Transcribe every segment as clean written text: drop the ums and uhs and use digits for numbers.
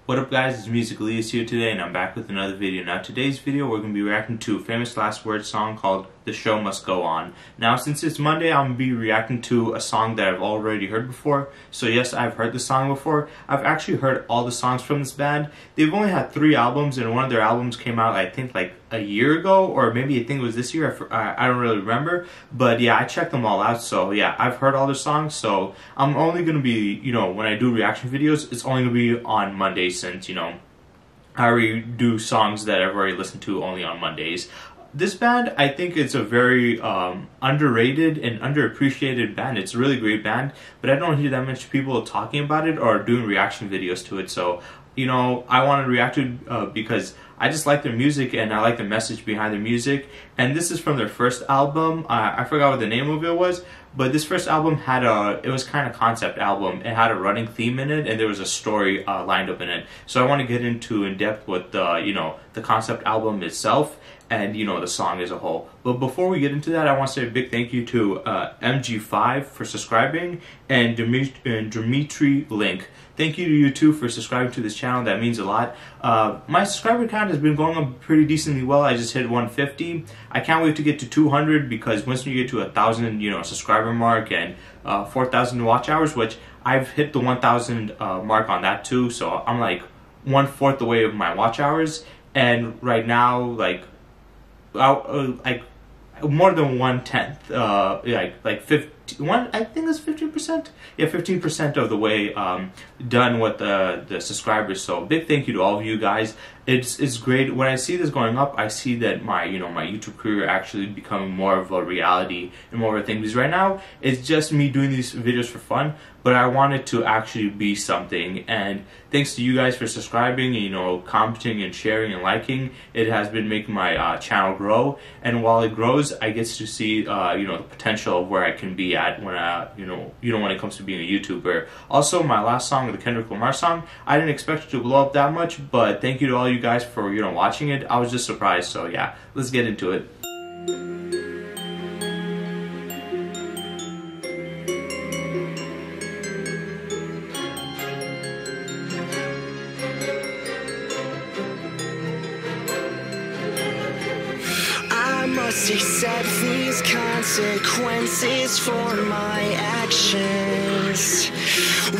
What up guys, it's Music Elias here today and I'm back with another video. Now today's video we're going to be reacting to a famous last word song called The Show Must Go On. Now since it's Monday I'm going to be reacting to a song that I've already heard before. So yes, I've heard this song before. I've actually heard all the songs from this band. They've only had 3 albums and one of their albums came out I think like a year ago, or maybe I think it was this year, I don't really remember. But yeah, I checked them all out, so yeah, I've heard all their songs. So I'm only going to be, when I do reaction videos, it's only going to be on Mondays since, I already do songs that I've already listened to only on Mondays. This band, I think it's a very underrated and underappreciated band. It's a really great band, but I don't hear that much people talking about it or doing reaction videos to it. So, I want to react to it because I just like their music and I like the message behind their music. And this is from their first album. I forgot what the name of it was, but this first album had it was kind of concept album. It had a running theme in it and there was a story lined up in it. So I want to get into in depth with the concept album itself and the song as a whole. But before we get into that, I want to say a big thank you to MG5 for subscribing and Dimitri Link. Thank you to you too for subscribing to this channel. That means a lot. My subscriber count has been going up pretty decently well. I just hit 150. I can't wait to get to 200 because once you get to 1,000, subscriber mark and 4,000 watch hours, which I've hit the 1,000 mark on that too. So I'm like 1/4 the way of my watch hours, and right now like more than 1/10, like 51. I think it's 15%. Yeah, 15% of the way done with the subscribers. So big thank you to all of you guys. It's great when I see this going up. I see that my my YouTube career actually becoming more of a reality and more of a thing. Because right now it's just me doing these videos for fun, but I want it to actually be something. And thanks to you guys for subscribing, commenting and sharing and liking. It has been making my channel grow. And while it grows, I get to see the potential of where I can be at when when it comes to being a YouTuber. Also, my last song, the Kendrick Lamar song, I didn't expect it to blow up that much, but thank you to all you guys for watching it. I was just surprised. So yeah, let's get into it. I must accept these consequences for my actions,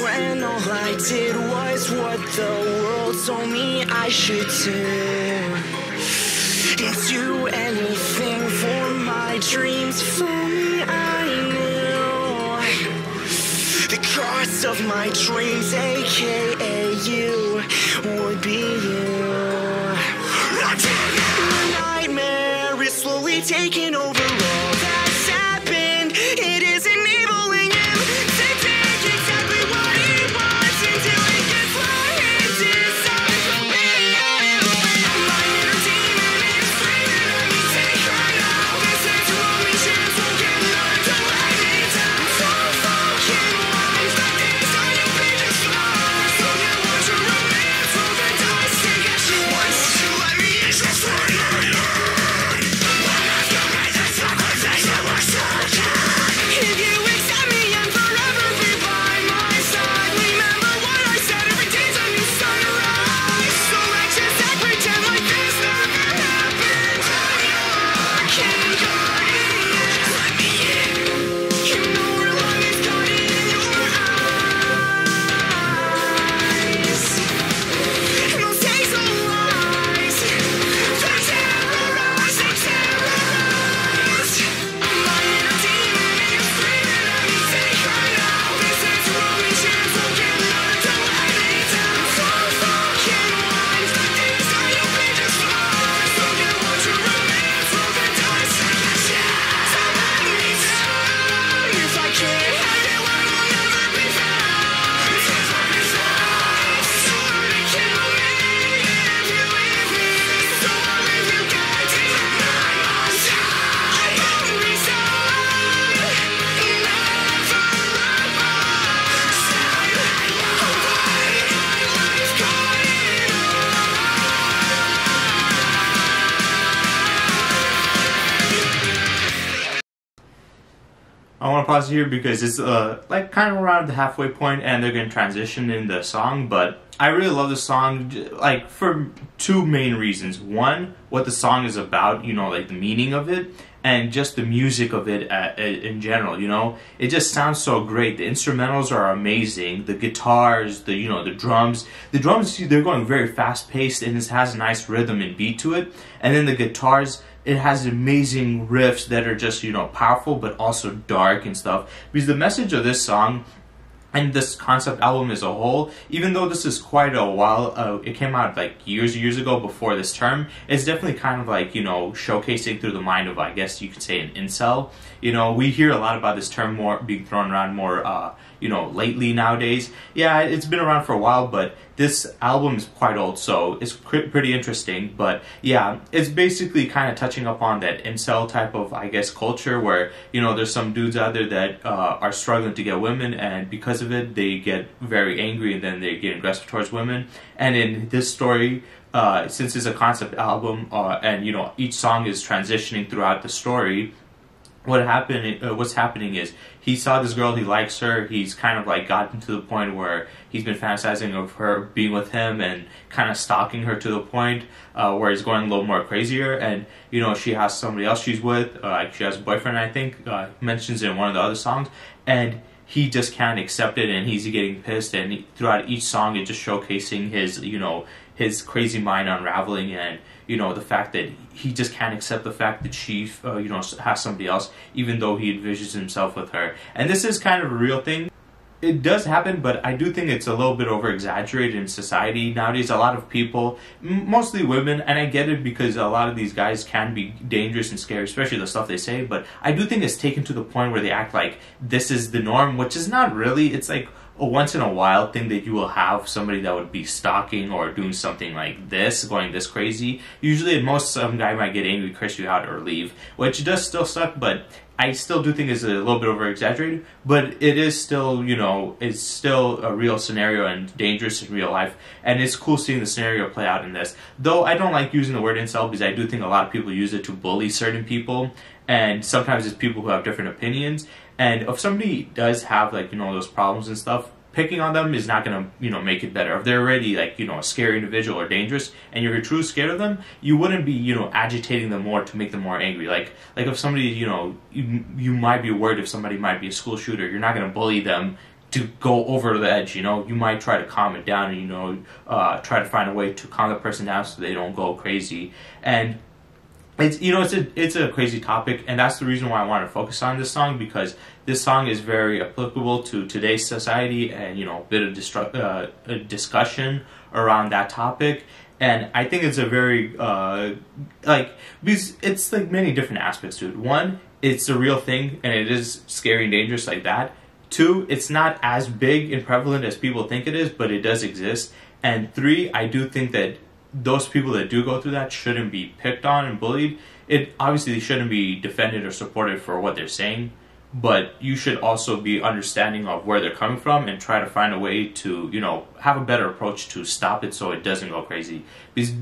when all I did was what the world told me I should do. Do anything for my dreams, for me I knew the cost of my dreams, aka you, would be you. Slowly taking over all that's happened. It is enabling you to take exactly what he wants until it gets what he decides for me. My inner demon is screaming at me, take her now. This is your only chance, we'll get another delay me down. So fucking lines, the things on your page are strong. So you want to ruin want to pause here because it's like kind of around the halfway point, and they're gonna transition in the song. But I really love the song, like for two main reasons. One, what the song is about, you know, like the meaning of it, and just the music of it in general. You know, it just sounds so great. The instrumentals are amazing. The guitars, the drums. The drums, they're going very fast paced, and it has a nice rhythm and beat to it. And then the guitars, it has amazing riffs that are just, you know, powerful but also dark and stuff. Because the message of this song and this concept album as a whole, even though this is quite a while, it came out like years ago before this term, it's definitely kind of like, you know, showcasing through the mind of, I guess you could say, an incel. You know, we hear a lot about this term more being thrown around more, you know, lately nowadays. Yeah, it's been around for a while, but this album is quite old, so it's pretty interesting. But yeah, it's basically kind of touching upon that incel type of, I guess, culture where, you know, there's some dudes out there that are struggling to get women, and because of it, they get very angry and then they get aggressive towards women. And in this story, since it's a concept album, and, you know, each song is transitioning throughout the story, what's happening is he saw this girl, he likes her, he's kind of like gotten to the point where he's been fantasizing of her being with him and kind of stalking her to the point where he's going a little more crazier. And, you know, she has somebody else she's with, she has a boyfriend, I think, mentions it in one of the other songs, and he just can't accept it, and he's getting pissed, and throughout each song it's just showcasing his, you know, his crazy mind unraveling, and, you know, the fact that he just can't accept the fact that she, you know, has somebody else, even though he envisions himself with her. And this is kind of a real thing. It does happen, but I do think it's a little bit over-exaggerated in society nowadays. A lot of people, mostly women, and I get it because a lot of these guys can be dangerous and scary, especially the stuff they say, but I do think it's taken to the point where they act like this is the norm, which is not really. It's like a once-in-a-while thing that you will have somebody that would be stalking or doing something like this, going this crazy. Usually at most, some guy might get angry, curse you out, or leave, which does still suck, but I still do think it's a little bit over-exaggerated, but it is still, you know, it's still a real scenario and dangerous in real life, and it's cool seeing the scenario play out in this. Though I don't like using the word incel because I do think a lot of people use it to bully certain people, and sometimes it's people who have different opinions, and if somebody does have, like, you know, those problems and stuff, picking on them is not going to, you know, make it better. If they're already, like, you know, a scary individual or dangerous, and you're truly scared of them, you wouldn't be, you know, agitating them more to make them more angry. Like if somebody, you know, you might be worried if somebody might be a school shooter, you're not going to bully them to go over the edge, you know. You might try to calm it down and, you know, try to find a way to calm the person down so they don't go crazy. And it's, you know, it's a crazy topic, and that's the reason why I want to focus on this song, because this song is very applicable to today's society, and, you know, a bit of a discussion around that topic. And I think it's a very like, because it's like many different aspects to it. One, it's a real thing, and it is scary and dangerous like that. Two, it's not as big and prevalent as people think it is, but it does exist. And three, I do think that those people that do go through that shouldn't be picked on and bullied. It obviously shouldn't be defended or supported for what they're saying, but you should also be understanding of where they're coming from and try to find a way to, you know, have a better approach to stop it so it doesn't go crazy. Because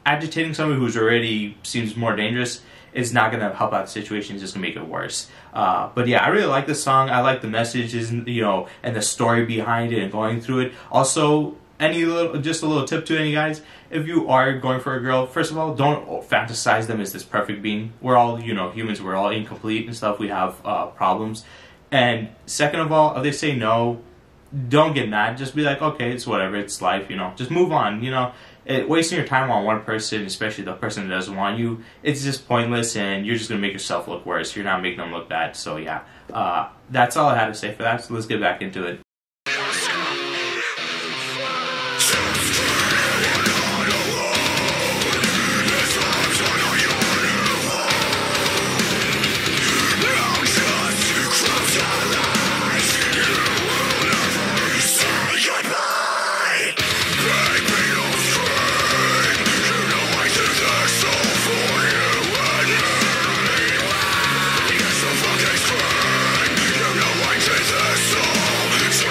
agitating somebody who's already seems more dangerous is not going to help out the situation. It's just going to make it worse. But yeah, I really like this song. I like the messages, you know, and the story behind it and going through it. Also, just a little tip to any guys: if you are going for a girl, first of all, don't fantasize them as this perfect being. We're all, you know, humans. We're all incomplete and stuff. We have problems. And second of all, if they say no, don't get mad. Just be like, okay, it's whatever. It's life, you know. Just move on, you know. Wasting your time on one person, especially the person that doesn't want you, it's just pointless, and you're just going to make yourself look worse. You're not making them look bad. So yeah, that's all I had to say for that. So let's get back into it. So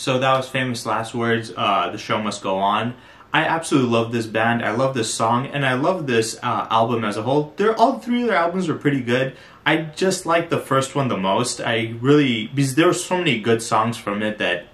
So that was Famous Last Words, The Show Must Go On. I absolutely love this band, I love this song, and I love this album as a whole. All three of their albums are pretty good. I just like the first one the most. Because there were so many good songs from it that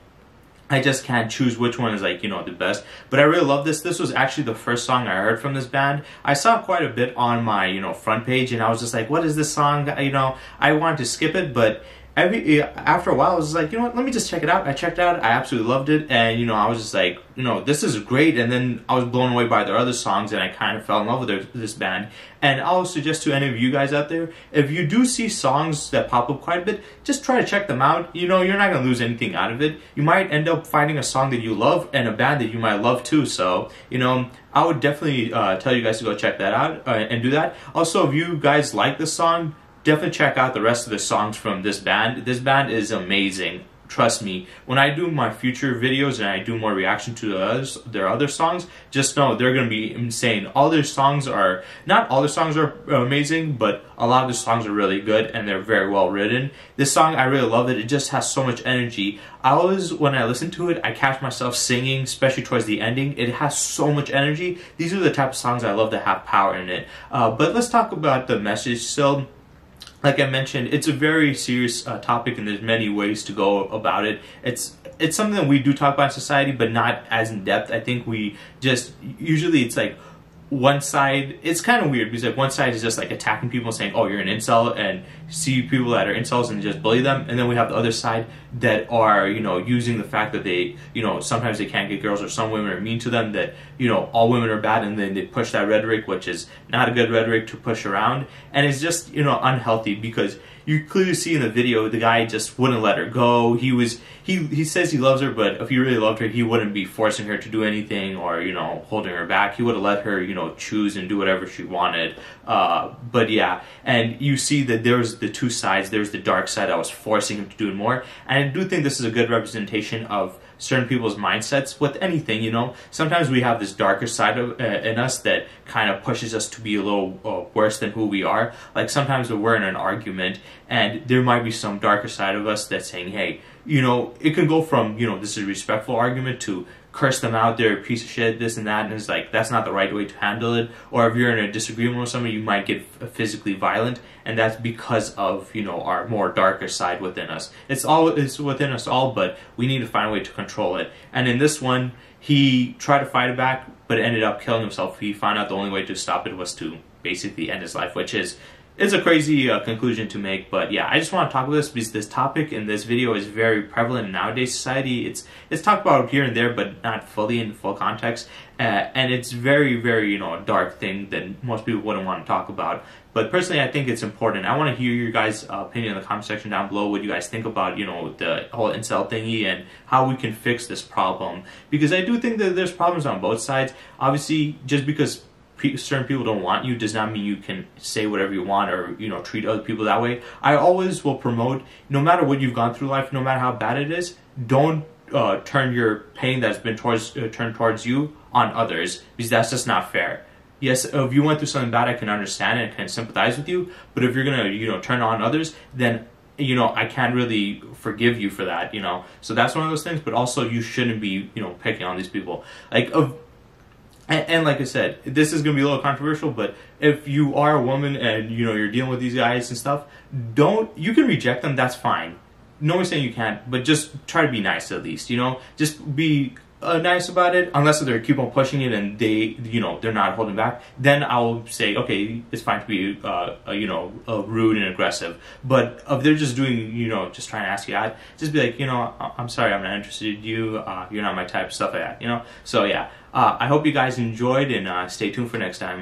I just can't choose which one is the best. But I really love this. This was actually the first song I heard from this band. I saw quite a bit on my, front page, and I was just like, what is this song? I wanted to skip it, but after a while, I was like, you know what, let me just check it out. I checked it out, I absolutely loved it, and I was just like, this is great. And then I was blown away by their other songs, and I kind of fell in love with this band. And I'll suggest to any of you guys out there, if you do see songs that pop up quite a bit, just try to check them out. You're not going to lose anything out of it. You might end up finding a song that you love and a band that you might love too. So, I would definitely tell you guys to go check that out and do that. Also, if you guys like this song, definitely check out the rest of the songs from this band. This band is amazing. Trust me. When I do my future videos and I do more reaction to their other songs, just know they're going to be insane. Not all their songs are amazing, but a lot of the songs are really good and they're very well written. This song, I really love it. It just has so much energy. When I listen to it, I catch myself singing, especially towards the ending. It has so much energy. These are the type of songs I love that have power in it. But let's talk about the message. So, like I mentioned, it's a very serious topic, and there's many ways to go about it. It's something that we do talk about in society, but not as in depth. I think we just usually it's like one side. It's kind of weird because one side is just attacking people, saying, "Oh, you're an incel," and see people that are incels and just bully them. And then we have the other side that are using the fact that they sometimes they can't get girls, or some women are mean to them, that all women are bad, and then they push that rhetoric, which is not a good rhetoric to push around, and it's just unhealthy, because you clearly see in the video the guy just wouldn't let her go. He says he loves her, but if he really loved her, he wouldn't be forcing her to do anything or holding her back. He would have let her choose and do whatever she wanted. But yeah, and you see that there's the two sides. There's the dark side that was forcing him to do more, and I do think this is a good representation of certain people's mindsets with anything. Sometimes we have this darker side in us that kind of pushes us to be a little worse than who we are. Like sometimes we're in an argument and there might be some darker side of us that's saying, hey, it can go from this is a respectful argument to curse them out, they're a piece of shit, this and that, and it's like that's not the right way to handle it. Or if you're in a disagreement with somebody, you might get physically violent, and that's because of our more darker side within us. It's within us all, but we need to find a way to control it. And in this one, he tried to fight it back, but ended up killing himself. He found out the only way to stop it was to basically end his life, which is a crazy conclusion to make. But yeah, I just want to talk about this because this topic in this video is very prevalent in nowadays society. It's talked about here and there, but not fully in full context, and it's very, very a dark thing that most people wouldn't want to talk about. But personally, I think it's important. I want to hear your guys' opinion in the comment section down below. What you guys think about the whole incel thingy and how we can fix this problem, because I do think that there's problems on both sides. Obviously, just because certain people don't want you does not mean you can say whatever you want or treat other people that way. I always will promote, no matter what you've gone through life, no matter how bad it is, don't turn your pain that's been turned towards you on others, because that's just not fair. Yes, if you went through something bad, I can understand and can sympathize with you, but if you're gonna turn on others, then I can't really forgive you for that. So that's one of those things. But also, you shouldn't be picking on these people. And like I said, this is going to be a little controversial, but if you are a woman and you're dealing with these guys and stuff, you can reject them, that's fine. No one's saying you can't, but just try to be nice at least, just be nice about it, unless they keep on pushing it and they're not holding back. Then I'll say, okay, it's fine to be rude and aggressive. But if they're just doing just trying to ask you out, just be like, I'm sorry, I'm not interested in you, you're not my type, stuff like that. So yeah, I hope you guys enjoyed, and stay tuned for next time.